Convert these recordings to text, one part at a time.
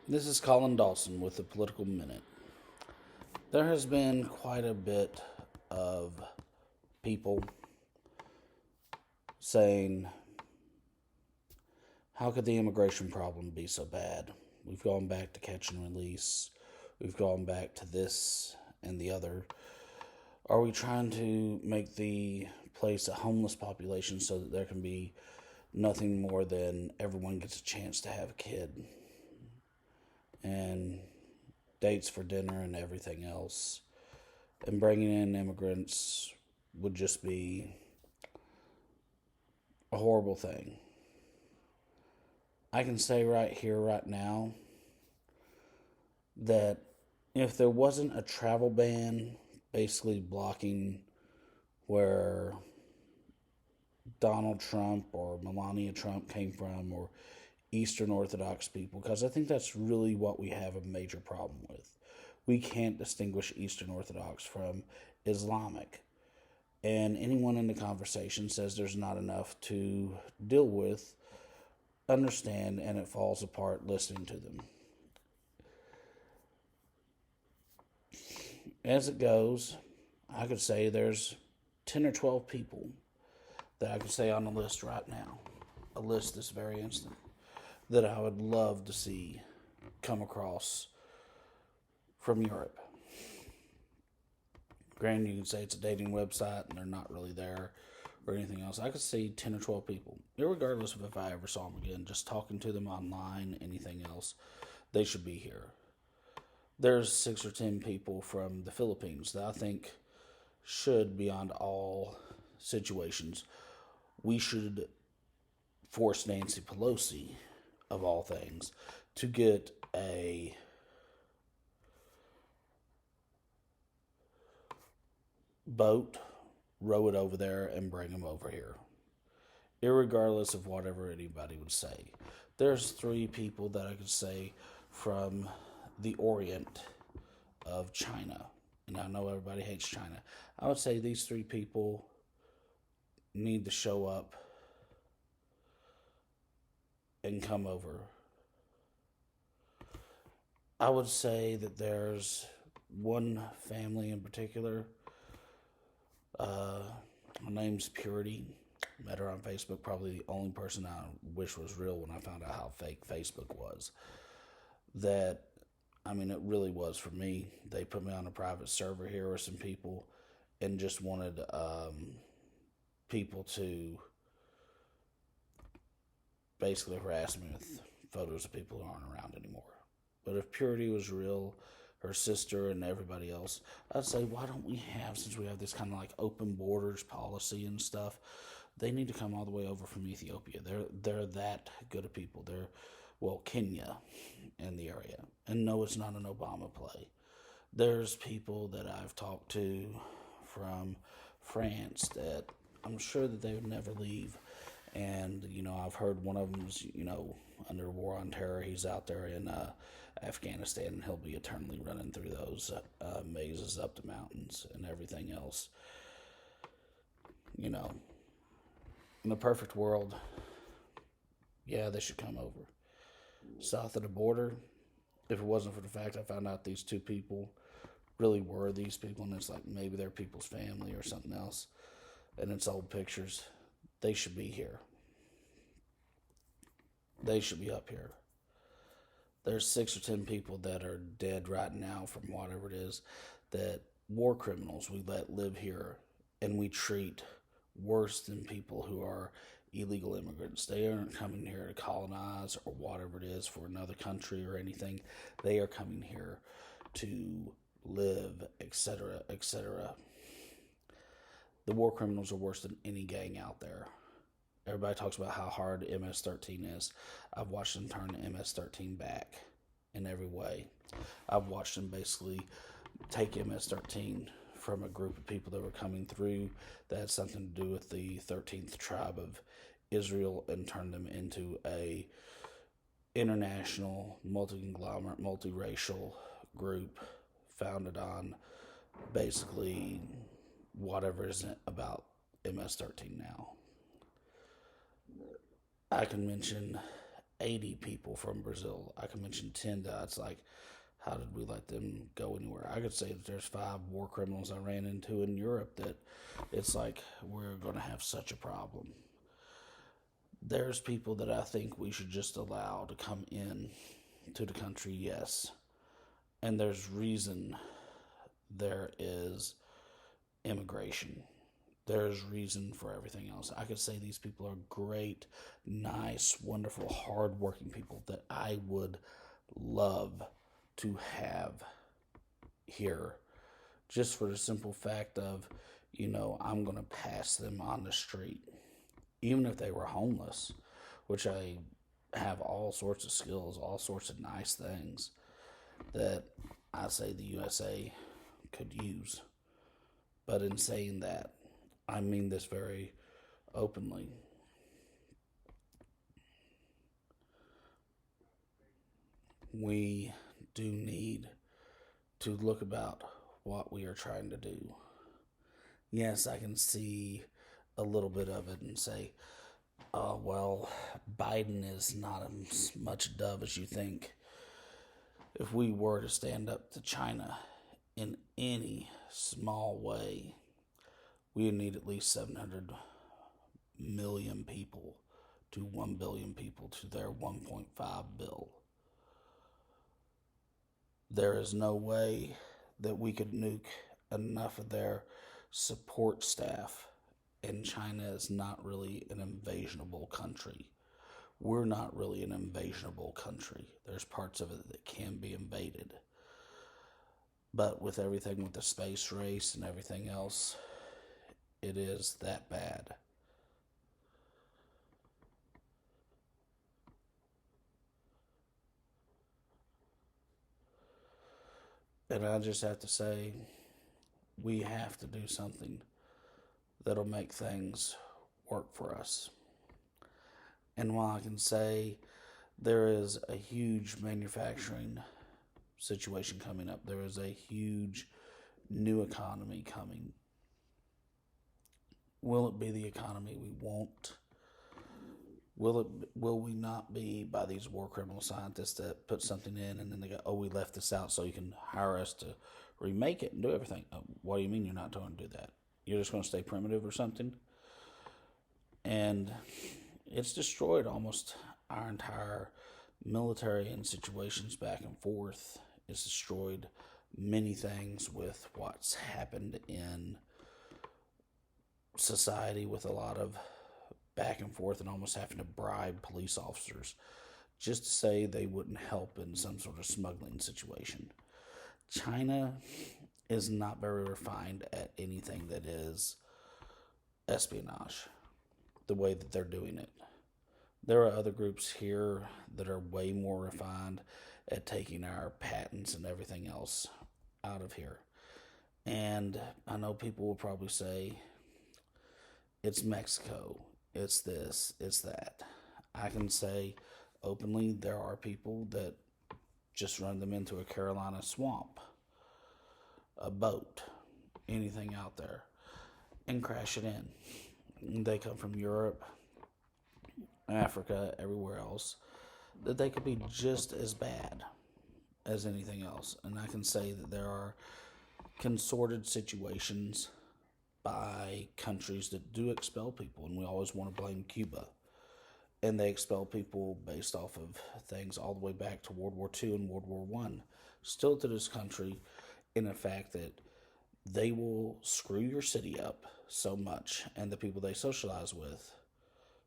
This is Colin Dawson with the Political Minute. There has been quite a bit of people saying, how could the immigration problem be so bad? We've gone back to catch and release. We've gone back to this and the other. Are we trying to make the place a homeless population so that there can be nothing more than everyone gets a chance to have a kid? And dates for dinner and everything else. And bringing in immigrants would just be a horrible thing. I can say right here, right now, that if there wasn't a travel ban basically blocking where Donald Trump or Melania Trump came from, or Eastern Orthodox people, because I think that's really what we have a major problem with. We can't distinguish Eastern Orthodox from Islamic. And anyone in the conversation says there's not enough to deal with, understand, and it falls apart listening to them. As it goes, I could say there's 10 or 12 people that I could say on the list right now, a list this very instant, that I would love to see come across from Europe. Granted, you can say it's a dating website and they're not really there or anything else. I could see 10 or 12 people, regardless of if I ever saw them again, just talking to them online, anything else, they should be here. There's 6 or 10 people from the Philippines that I think should, beyond all situations, we should force Nancy Pelosi, of all things, to get a boat, row it over there, and bring them over here, irregardless of whatever anybody would say. There's 3 people that I could say from the Orient of China, and I know everybody hates China. I would say these 3 people need to show up and come over. I would say that there's one family in particular. Her name's Purity. Met her on Facebook. Probably the only person I wish was real when I found out how fake Facebook was. That, I mean, it really was for me. They put me on a private server here with some people and just wanted people to basically harass me with photos of people who aren't around anymore. But if Purity was real, her sister and everybody else, I'd say, why don't we have, since we have this kind of like open borders policy and stuff, they need to come all the way over from Ethiopia. They're that good of people. They're, well, Kenya in the area. And no, it's not an Obama play. There's people that I've talked to from France that I'm sure that they would never leave. And, I've heard one of them's, under war on terror, he's out there in Afghanistan, and he'll be eternally running through those mazes up the mountains and everything else. In a perfect world, yeah, they should come over. South of the border, if it wasn't for the fact I found out these 2 people really were these people, and it's like maybe they're people's family or something else, and it's old pictures, they should be here. They should be up here. There's 6 or 10 people that are dead right now from whatever it is, that war criminals we let live here and we treat worse than people who are illegal immigrants. They aren't coming here to colonize or whatever it is for another country or anything. They are coming here to live, etc., etc. The war criminals are worse than any gang out there. Everybody talks about how hard MS-13 is. I've watched them turn MS-13 back in every way. I've watched them basically take MS-13 from a group of people that were coming through that had something to do with the 13th tribe of Israel and turn them into a international, multi-conglomerate, multiracial group founded on basically whatever isn't about MS-13 now. I can mention 80 people from Brazil. I can mention 10 that it's like, how did we let them go anywhere? I could say that there's 5 war criminals I ran into in Europe that it's like, we're going to have such a problem. There's people that I think we should just allow to come in to the country, yes. And there's reason there is immigration. There's reason for everything else. I could say these people are great, nice, wonderful, hard-working people that I would love to have here, just for the simple fact of, I'm going to pass them on the street, even if they were homeless, which I have all sorts of skills, all sorts of nice things that I say the USA could use. But in saying that, I mean this very openly. We do need to look about what we are trying to do. Yes, I can see a little bit of it and say, well, Biden is not as much dove as you think. If we were to stand up to China in any small way, we would need at least 700 million people to 1 billion people to their 1.5 bill. There is no way that we could nuke enough of their support staff, and China is not really an invasionable country. We're not really an invasionable country. There's parts of it that can be invaded. But with everything with the space race and everything else, it is that bad. And I just have to say, we have to do something that'll make things work for us. And while I can say there is a huge manufacturing situation coming up, there is a huge new economy coming. Will it be the economy we want? Will we not be by these war criminal scientists that put something in and then they go, oh, we left this out so you can hire us to remake it and do everything? What do you mean you're not going to do that? You're just going to stay primitive or something? And it's destroyed almost our entire military and situations back and forth. It's destroyed many things with what's happened in society, with a lot of back and forth and almost having to bribe police officers just to say they wouldn't help in some sort of smuggling situation. China is not very refined at anything that is espionage, the way that they're doing it. There are other groups here that are way more refined at taking our patents and everything else out of here. And I know people will probably say, it's Mexico, it's this, it's that. I can say openly, there are people that just run them into a Carolina swamp, a boat, anything out there, and crash it in. They come from Europe, Africa, everywhere else, that they could be just as bad as anything else. And I can say that there are consorted situations by countries that do expel people, and we always want to blame Cuba. And they expel people based off of things all the way back to World War II and World War I. Still to this country, in the fact that they will screw your city up so much and the people they socialize with,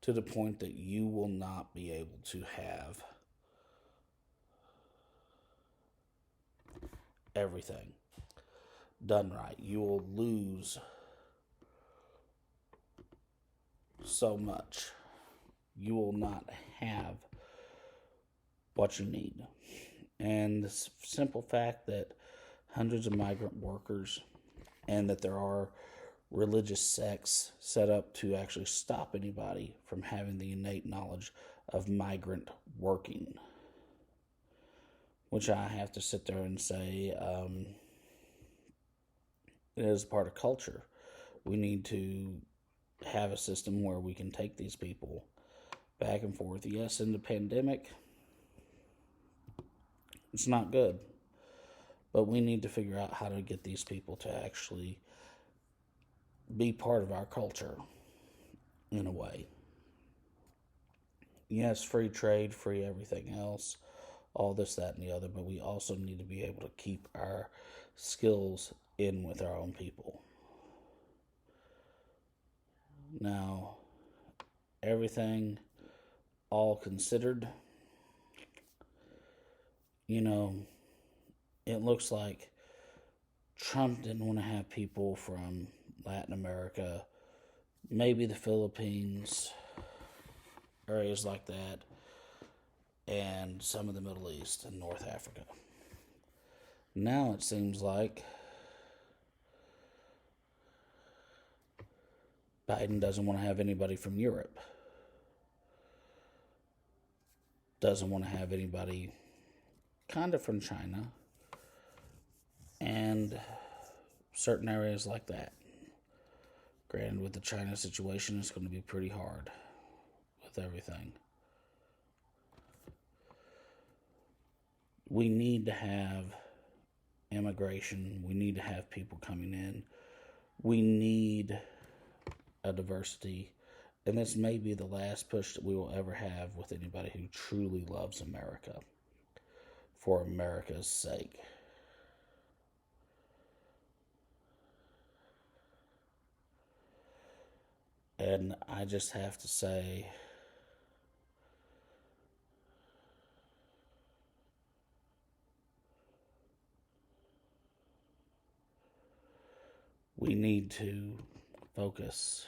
to the point that you will not be able to have everything done right. You will lose so much. You will not have what you need. And the simple fact that hundreds of migrant workers, and that there are religious sects set up to actually stop anybody from having the innate knowledge of migrant working, which I have to sit there and say it is part of culture. We need to have a system where we can take these people back and forth. Yes, in the pandemic, it's not good. But we need to figure out how to get these people to actually be part of our culture in a way. Yes, free trade, free everything else, all this, that, and the other, but we also need to be able to keep our skills in with our own people. Now, everything all considered, it looks like Trump didn't want to have people from Latin America, maybe the Philippines, areas like that, and some of the Middle East and North Africa. Now it seems like Biden doesn't want to have anybody from Europe, doesn't want to have anybody kind of from China, and certain areas like that. Granted, with the China situation, it's going to be pretty hard with everything. We need to have immigration. We need to have people coming in. We need a diversity. And this may be the last push that we will ever have with anybody who truly loves America for America's sake. And I just have to say, we need to focus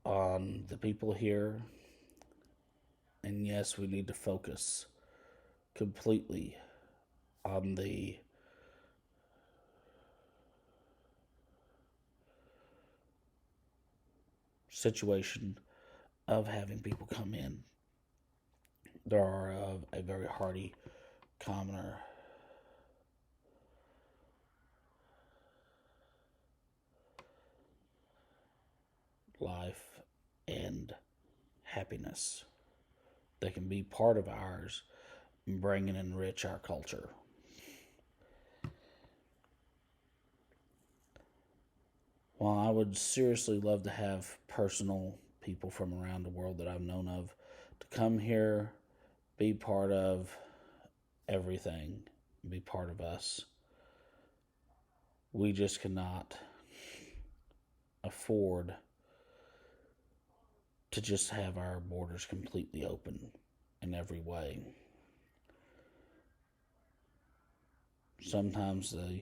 on the people here. And yes, we need to focus completely on the situation of having people come in. There are a very hardy commoner life and happiness that can be part of ours and bring and enrich our culture. Well, I would seriously love to have personal people from around the world that I've known of to come here, be part of everything, be part of us. We just cannot afford to just have our borders completely open in every way. Sometimes the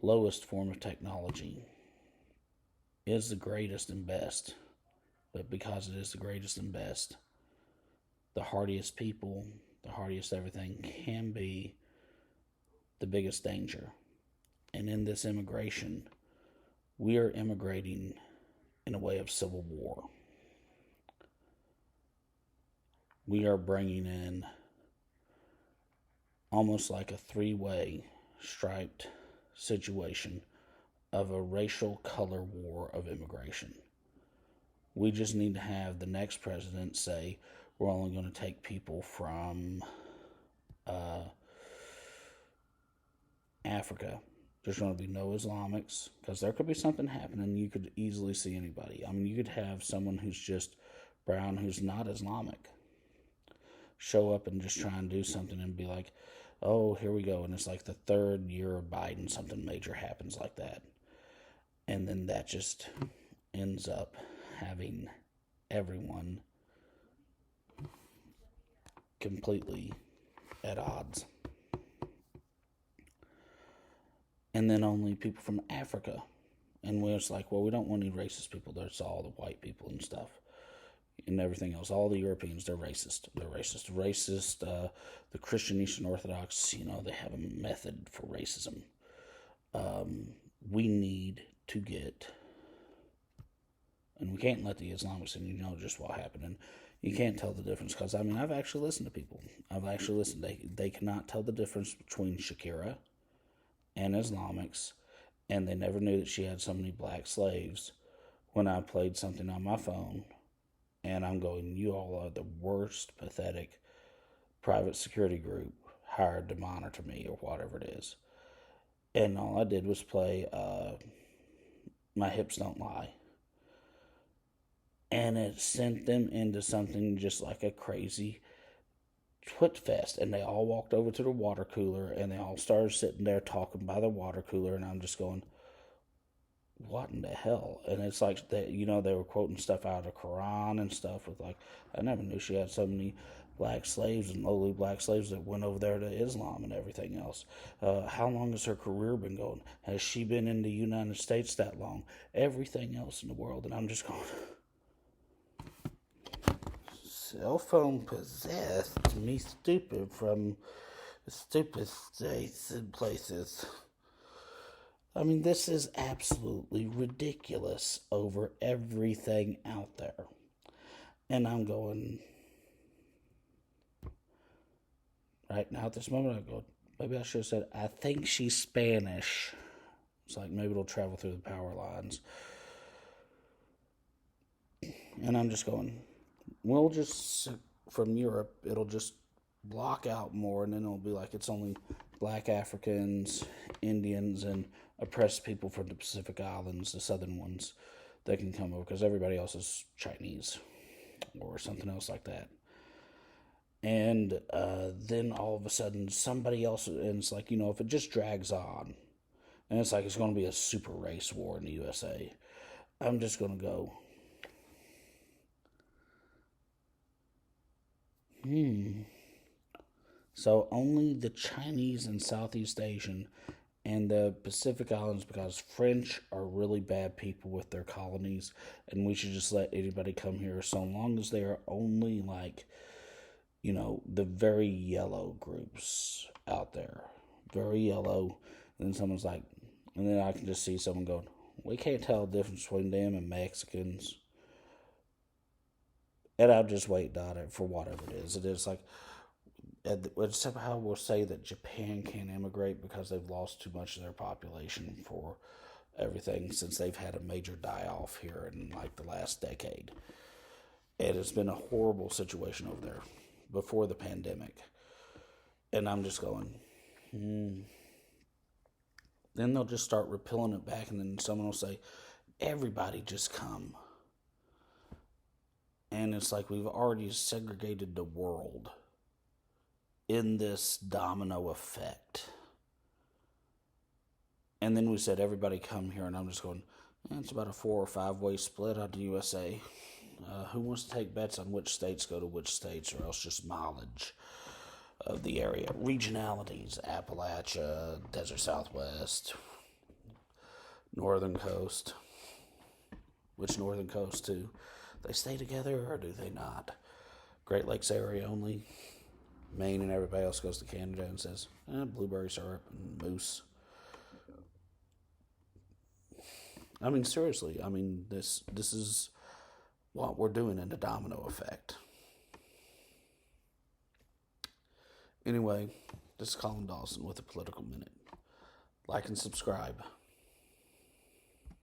lowest form of technology is the greatest and best, but because it is the greatest and best, the hardiest people, the hardiest everything can be the biggest danger. And in this immigration, we are immigrating in a way of civil war. We are bringing in almost like a three-way striped situation of a racial color war of immigration. We just need to have the next president say, we're only going to take people from Africa. There's going to be no Islamics, because there could be something happening. You could easily see anybody. I mean, you could have someone who's just brown, who's not Islamic, show up and just try and do something and be like, oh, here we go. And it's like the third year of Biden, something major happens like that. And then that just ends up having everyone completely at odds. And then only people from Africa. And we're just like, well, we don't want any racist people. There's all the white people and stuff. And everything else. All the Europeans, they're racist. They're racist. The Christian Eastern Orthodox, they have a method for racism. We need to get, and we can't let the Islamics in, just what happened. And you can't tell the difference, because, I've actually listened to people. I've actually listened. They cannot tell the difference between Shakira and Islamics, and they never knew that she had so many black slaves when I played something on my phone And I'm going, you all are the worst, pathetic private security group hired to monitor me or whatever it is. And all I did was play My Hips Don't Lie. And it sent them into something just like a crazy twit fest. And they all walked over to the water cooler and they all started sitting there talking by the water cooler. And I'm just going, what in the hell? And it's like they, they were quoting stuff out of the Quran and stuff with like, I never knew she had so many black slaves and lowly black slaves that went over there to Islam and everything else. How long has her career been going? Has she been in the United States that long? Everything else in the world. And I'm just going, cell phone possessed me stupid from stupid states and places. I mean, this is absolutely ridiculous over everything out there. And I'm going, right now at this moment, I go, maybe I should have said, I think she's Spanish. It's like maybe it'll travel through the power lines. And I'm just going, we'll just, from Europe, it'll just block out more, and then it'll be like it's only black Africans, Indians, and oppressed people from the Pacific Islands, the southern ones, that can come over, because everybody else is Chinese or something else like that. And then all of a sudden somebody else, and it's like, if it just drags on, and it's like it's going to be a super race war in the USA, I'm just going to go, So only the Chinese and Southeast Asian and the Pacific Islands, because French are really bad people with their colonies, and we should just let anybody come here so long as they are only like, the very yellow groups out there. Very yellow. And then someone's like, and then I can just see someone going, we can't tell the difference between them and Mexicans. And I'll just wait on it for whatever it is. It is like, somehow we'll say that Japan can't immigrate because they've lost too much of their population for everything since they've had a major die-off here in like the last decade. And it's been a horrible situation over there before the pandemic. And I'm just going, Then they'll just start repealing it back, and then someone will say, everybody just come. And it's like we've already segregated the world in this domino effect. And then we said, everybody come here, and I'm just going, it's about a 4 or 5 way split on the USA. Who wants to take bets on which states go to which states, or else just mileage of the area? Regionalities, Appalachia, Desert Southwest, Northern Coast. Which Northern Coast too? They stay together or do they not? Great Lakes area only. Maine and everybody else goes to Canada and says, blueberry syrup and moose. I mean, seriously, this is what we're doing in the domino effect. Anyway, this is Colin Dawson with a Political Minute. Like and subscribe.